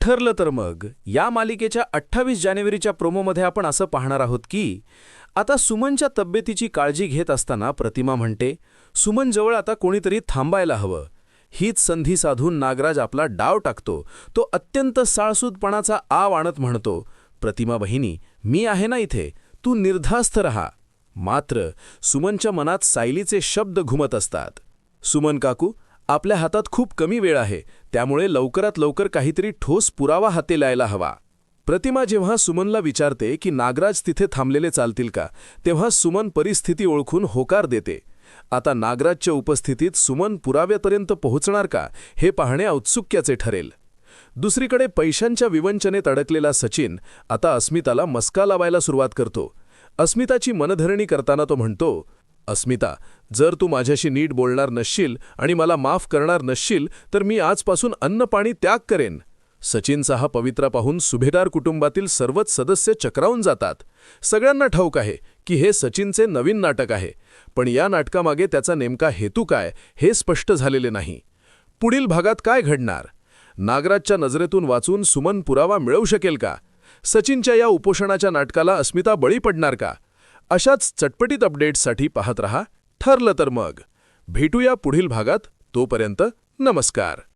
ठरलं तर मग या मालिकेच्या 28 जानेवारीच्या प्रोमोमध्ये आपण असं पाहणार आहोत की आता सुमनच्या तब्येतीची काळजी घेत असताना प्रतिमा म्हणते, सुमनजवळ आता कोणीतरी थांबायला हवं. हीच संधी साधून नागराज आपला डाव टाकतो. तो अत्यंत साळसूदपणाचा आव आणत म्हणतो, प्रतिमा बहिणी, मी आहे ना इथे, तू निर्धास्त रहा. मात्र सुमनच्या मनात सायलीचे शब्द घुमत असतात. सुमन काकू, आपल्या हातात खूप कमी वेळ आहे, त्यामुळे लवकरात लवकर काहीतरी ठोस पुरावा हाती लायला हवा. प्रतिमा जेव्हा सुमनला विचारते की नागराज तिथे थांबलेले चालतील का, तेव्हा सुमन परिस्थिती ओळखून होकार देते. आता नागराजच्या उपस्थितीत सुमन पुराव्यापर्यंत पोहोचणार का, हे पाहणे औत्सुक्याचे ठरेल. दुसरीकडे पैशांच्या विवंचनेत अडकलेला सचिन आता अस्मिताला मस्का लावायला सुरुवात करतो. अस्मिताची मनधरणी करताना तो म्हणतो, अस्मिता, जर तू माझ्याशी नीट बोलणार नसशील आणि मला माफ करणार नसशील तर मी आजपासून अन्नपाणी त्याग करेन. सचिनचा हा पवित्रा पाहून सुभेदार कुटुंबातील सर्वच सदस्य चक्रावून जातात. सगळ्यांना ठाऊक आहे की हे सचिनचे नवीन नाटक आहे, पण या नाटकामागे त्याचा नेमका हेतू काय हे स्पष्ट झालेले नाही. पुढील भागात काय घडणार? नागराजच्या नजरेतून वाचून सुमन पुरावा मिळवू शकेल का? सचिनच्या या उपोषणाच्या नाटकाला अस्मिता बळी पडणार का? अशाच चटपटीत अपडेट्ससाठी पाहत रहा ठरलं तर मग. भेटूया पुढील भागात. तोपर्यंत नमस्कार.